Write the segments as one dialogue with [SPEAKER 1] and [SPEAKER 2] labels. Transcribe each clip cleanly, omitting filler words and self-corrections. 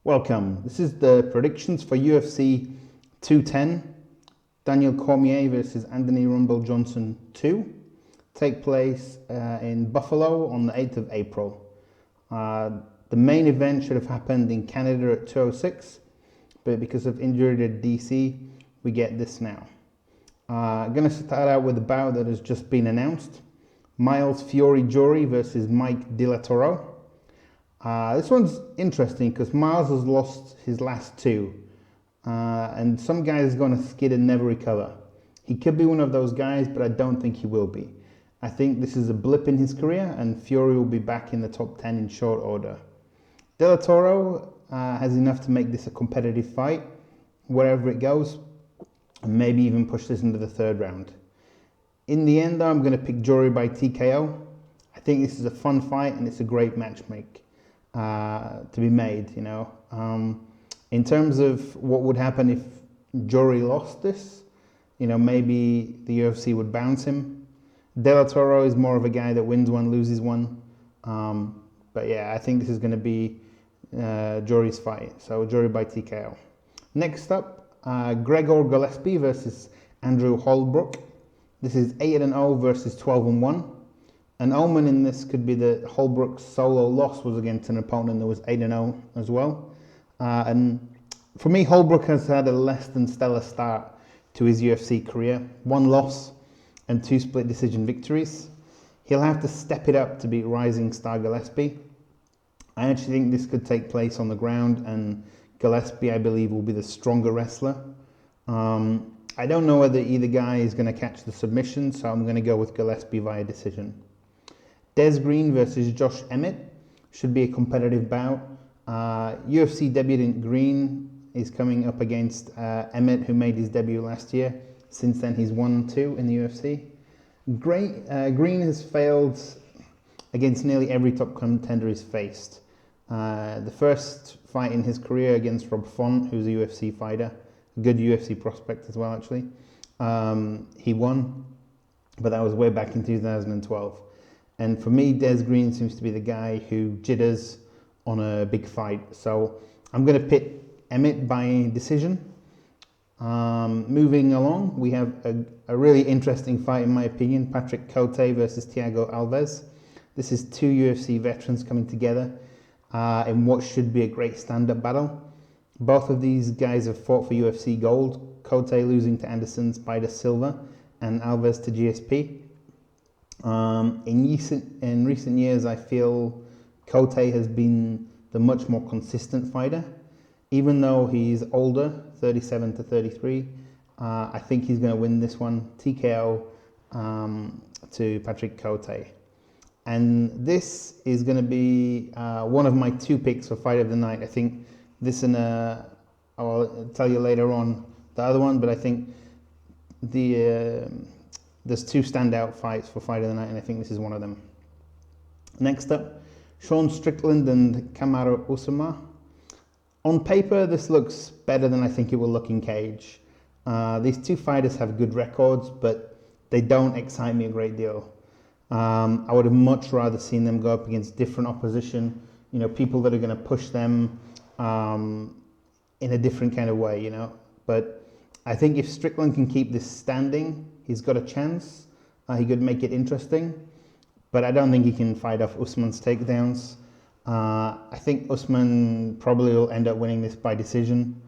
[SPEAKER 1] Welcome. This is the predictions for UFC 210. Daniel Cormier versus Anthony Rumble Johnson 2 take place in Buffalo on the 8th of April. The main event should have happened in Canada at 2:06, but because of injury to DC, we get this now. I'm going to start out with a bout that has just been announced. Miles Fiore Jury versus Mike De La Toro. This one's interesting because Miles has lost his last two, and some guys are going to skid and never recover. He could be one of those guys, but I don't think he will be. I think this is a blip in his career, and Fiore will be back in the top 10 in short order. De La Toro has enough to make this a competitive fight, wherever it goes, and maybe even push this into the third round. In the end, though, I'm going to pick Jury by TKO. I think this is a fun fight, and it's a great matchmake to be made, you know. In terms of what would happen if Jury lost this, you know, maybe the UFC would bounce him. De La Toro is more of a guy that wins one, loses one. But yeah, I think this is going to be Jury's fight. So Jury by TKO. Next up, Gregor Gillespie versus Andrew Holbrook. This is 8-0 versus 12-1. An omen in this could be that Holbrook's solo loss was against an opponent that was 8-0 as well. And for me, Holbrook has had a less than stellar start to his UFC career. 1 loss and 2 split decision victories. He'll have to step it up to beat rising star Gillespie. I actually think this could take place on the ground, and Gillespie, I believe, will be the stronger wrestler. I don't know whether either guy is going to catch the submission, so I'm going to go with Gillespie via decision. Des Green versus Josh Emett should be a competitive bout. UFC debutant Green is coming up against Emett, who made his debut last year. Since then, he's won 2 in the UFC. Green has failed against nearly every top contender he's faced. The first fight in his career against Rob Font, who's a UFC fighter, a good UFC prospect as well, actually. He won, but that was way back in 2012. And for me, Des Green seems to be the guy who jitters on a big fight. So I'm going to pit Emett by decision. Moving along, we have a really interesting fight, in my opinion. Patrick Cote versus Thiago Alves. This is 2 UFC veterans coming together in what should be a great stand-up battle. Both of these guys have fought for UFC gold. Cote losing to Anderson Spider Silva and Alves to GSP. In recent years, I feel Cote has been the much more consistent fighter. Even though he's older, 37 to 33, I think he's going to win this one, TKO to Patrick Cote. And this is going to be one of my 2 picks for Fight of the Night. I think this and I'll tell you later on the other one, but I think there's 2 standout fights for Fight of the Night, and I think this is one of them. Next up, Sean Strickland and Kamaru Usman. On paper, this looks better than I think it will look in cage. These 2 fighters have good records, but they don't excite me a great deal. I would have much rather seen them go up against different opposition, you know, people that are going to push them in a different kind of way, you know. But I think if Strickland can keep this standing, he's got a chance. He could make it interesting, but I don't think he can fight off Usman's takedowns. I think Usman probably will end up winning this by decision.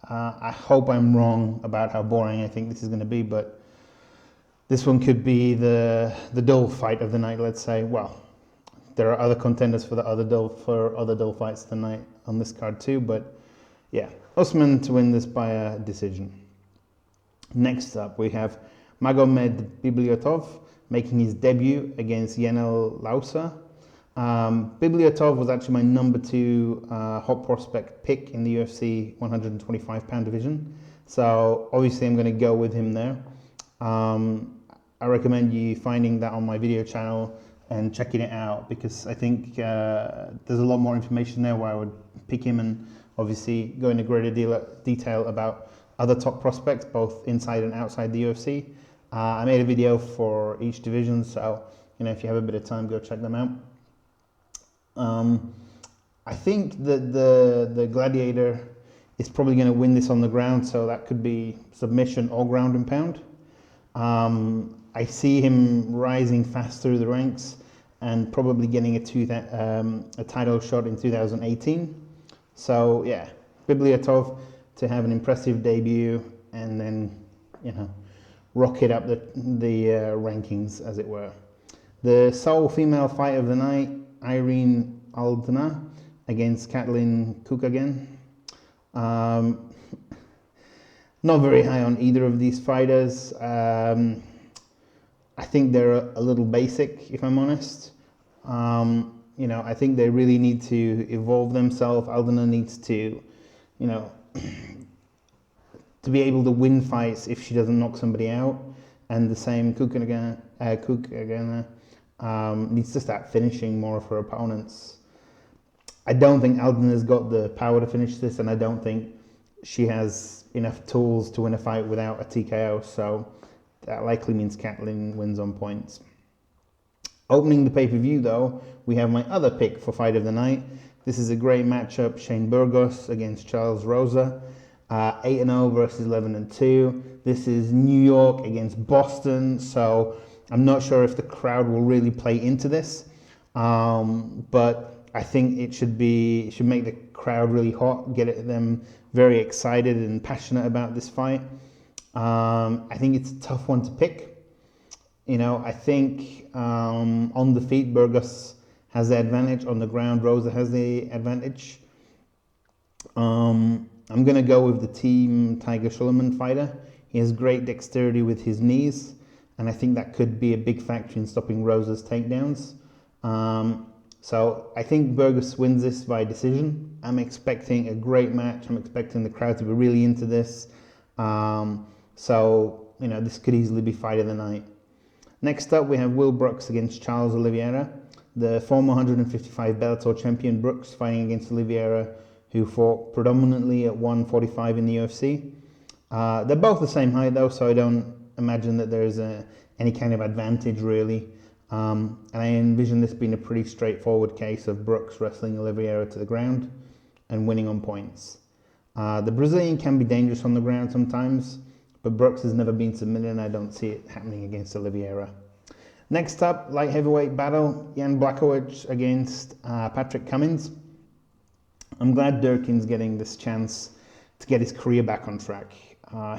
[SPEAKER 1] I hope I'm wrong about how boring I think this is going to be, but this one could be the dull fight of the night, let's say. Well, there are other contenders for other dull fights tonight on this card too, but yeah, Usman to win this by a decision. Next up, we have Magomed Bibliotov making his debut against Yanel Lausa. Bibliotov was actually my number 2 hot prospect pick in the UFC 125-pound division. So obviously I'm going to go with him there. I recommend you finding that on my video channel and checking it out, because I think there's a lot more information there where I would pick him, and obviously go into greater detail about other top prospects, both inside and outside the UFC. I made a video for each division, so you know, if you have a bit of time, go check them out. I think that the Gladiator is probably going to win this on the ground, so that could be submission or ground and pound. I see him rising fast through the ranks and probably getting a title shot in 2018. So yeah, Bibliatov to have an impressive debut and then, rocket up the rankings, as it were. The sole female fight of the night, Irene Aldana against Kathleen Cook again. Not very high on either of these fighters. I think they're a little basic, if I'm honest. I think they really need to evolve themselves. Aldana needs to, to be able to win fights if she doesn't knock somebody out. And the same Cook again needs to start finishing more of her opponents. I don't think Aldana's got the power to finish this, and I don't think she has enough tools to win a fight without a TKO, so that likely means Kathleen wins on points. Opening the pay-per-view, though, we have my other pick for fight of the night. This is a great matchup, Shane Burgos against Charles Rosa. 8-0 versus 11-2. This is New York against Boston, so I'm not sure if the crowd will really play into this, but I think it should make the crowd really hot, get them very excited and passionate about this fight. I think it's a tough one to pick. I think on the feet, Burgos has the advantage. On the ground, Rosa has the advantage. I'm going to go with the Team Tiger Schulman fighter. He has great dexterity with his knees, and I think that could be a big factor in stopping Rosa's takedowns. So I think Burgos wins this by decision. I'm expecting a great match. I'm expecting the crowd to be really into this. This could easily be fight of the night. Next up, we have Will Brooks against Charles Oliveira. The former 155 Bellator champion Brooks fighting against Oliveira, who fought predominantly at 145 in the UFC. They're both the same height though, so I don't imagine that there's any kind of advantage really. And I envision this being a pretty straightforward case of Brooks wrestling Oliveira to the ground and winning on points. The Brazilian can be dangerous on the ground sometimes, but Brooks has never been submitted and I don't see it happening against Oliveira. Next up, light heavyweight battle, Jan Blachowicz against Patrick Cummins. I'm glad Durkin's getting this chance to get his career back on track.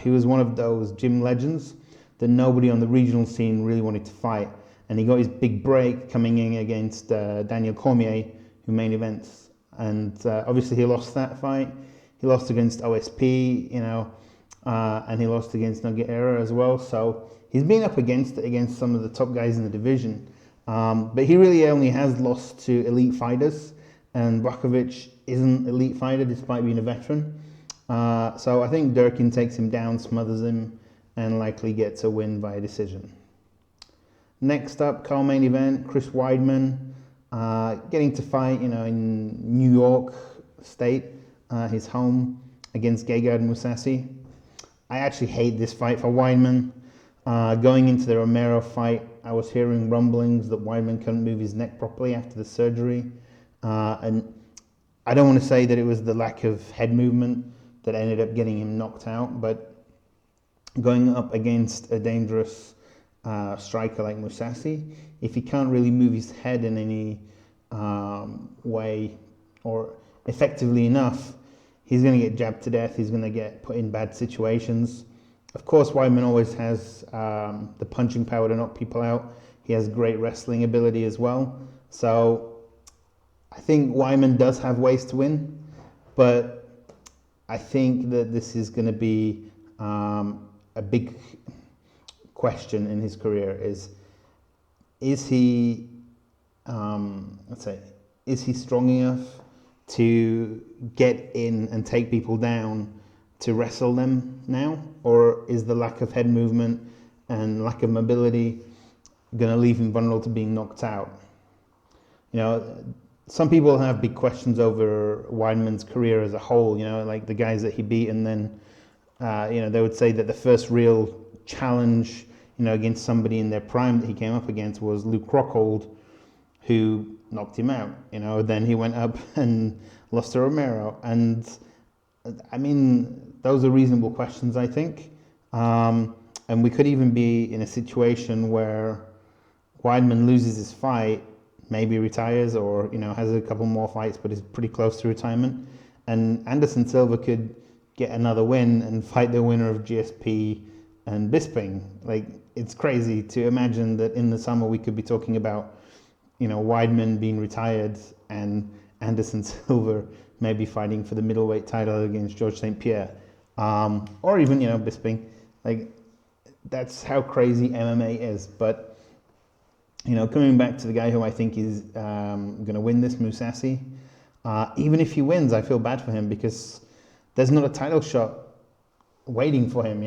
[SPEAKER 1] He was one of those gym legends that nobody on the regional scene really wanted to fight, and he got his big break coming in against Daniel Cormier, who main events. And obviously he lost that fight. He lost against OSP, and he lost against Nogueira as well. So he's been up against some of the top guys in the division. But he really only has lost to elite fighters, and Blachowicz isn't an elite fighter despite being a veteran. So I think Durkin takes him down, smothers him, and likely gets a win by decision. Next up, co-main event, Chris Weidman getting to fight, in New York State, his home, against Gegard Mousasi. I actually hate this fight for Weidman. Going into the Romero fight, I was hearing rumblings that Weidman couldn't move his neck properly after the surgery. And I don't want to say that it was the lack of head movement that ended up getting him knocked out, but going up against a dangerous striker like Mousasi, if he can't really move his head in any way or effectively enough, he's going to get jabbed to death. He's going to get put in bad situations. Of course, Weidman always has the punching power to knock people out. He has great wrestling ability as well. So I think Weidman does have ways to win, but I think that this is going to be a big question in his career. Is he strong enough to get in and take people down to wrestle them now, or is the lack of head movement and lack of mobility going to leave him vulnerable to being knocked out? Some people have big questions over Weidman's career as a whole, like the guys that he beat, and then they would say that the first real challenge against somebody in their prime that he came up against was Luke Rockhold, who knocked him out. Then he went up and lost to Romero. And I mean, those are reasonable questions, I think. And we could even be in a situation where Weidman loses his fight, maybe retires, or has a couple more fights, but is pretty close to retirement. And Anderson Silva could get another win and fight the winner of GSP and Bisping. Like, it's crazy to imagine that in the summer we could be talking about, Weidman being retired and Anderson Silva maybe fighting for the middleweight title against George St. Pierre, or even Bisping. Like, that's how crazy MMA is. But coming back to the guy who I think is going to win this, Mousasi, even if he wins, I feel bad for him because there's not a title shot waiting for him.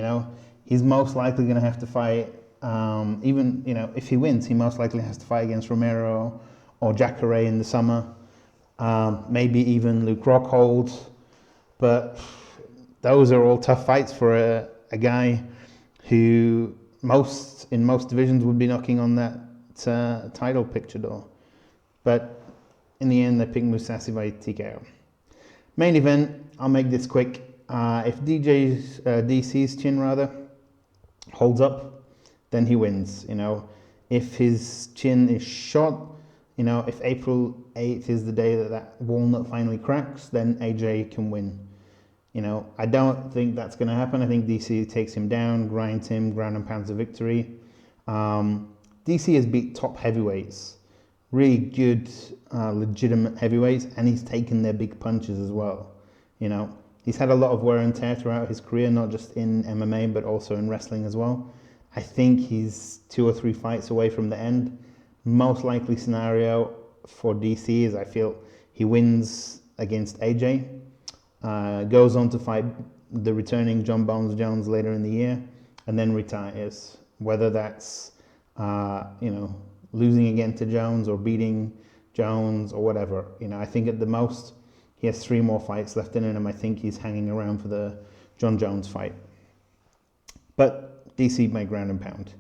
[SPEAKER 1] He's most likely going to have to fight. Even if he wins, he most likely has to fight against Romero or Jacare in the summer. Maybe even Luke Rockhold. But those are all tough fights for a guy who in most divisions would be knocking on that title picture door. But in the end, they picked Mousasi by TKO. Main event, I'll make this quick. If DC's chin holds up, then he wins. If his chin is shot, if April 8th is the day that walnut finally cracks, then AJ can win. I don't think that's going to happen. I think DC takes him down, grinds him, ground and pounds a victory. DC has beat top heavyweights, really good, legitimate heavyweights, and he's taken their big punches as well. He's had a lot of wear and tear throughout his career, not just in MMA, but also in wrestling as well. I think he's 2 or 3 fights away from the end. Most likely scenario for DC is I feel he wins against AJ, goes on to fight the returning John Bones Jones later in the year, and then retires. Whether that's losing again to Jones or beating Jones or whatever. I think at the most he has 3 more fights left in him. I think he's hanging around for the John Jones fight. But DC by ground and pound.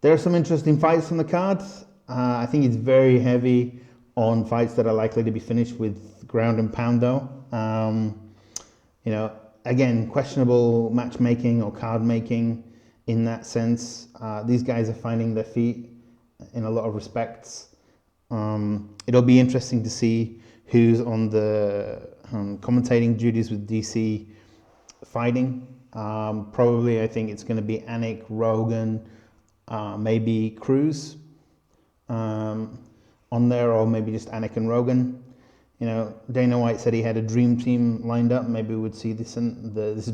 [SPEAKER 1] There are some interesting fights on the card. I think it's very heavy on fights that are likely to be finished with ground and pound though. Again, questionable matchmaking or card making in that sense. These guys are finding their feet in a lot of respects. It'll be interesting to see who's on the commentating duties with DC fighting. Probably, I think it's going to be Anik, Rogan, maybe Cruz on there, or maybe just Anik and Rogan. Dana White said he had a dream team lined up. Maybe we would see this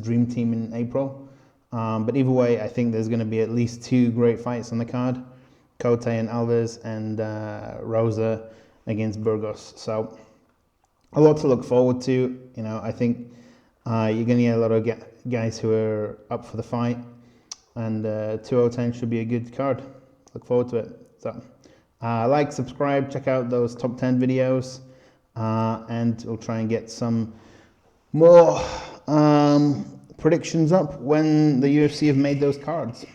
[SPEAKER 1] dream team in April. But either way, I think there's going to be at least 2 great fights on the card. Cote and Alves, and Rosa against Burgos. So a lot to look forward to. I think you're going to get a lot of guys who are up for the fight, and 2010 should be a good card. Look forward to it. So like, subscribe, check out those top 10 videos, and we'll try and get some more predictions up when the UFC have made those cards.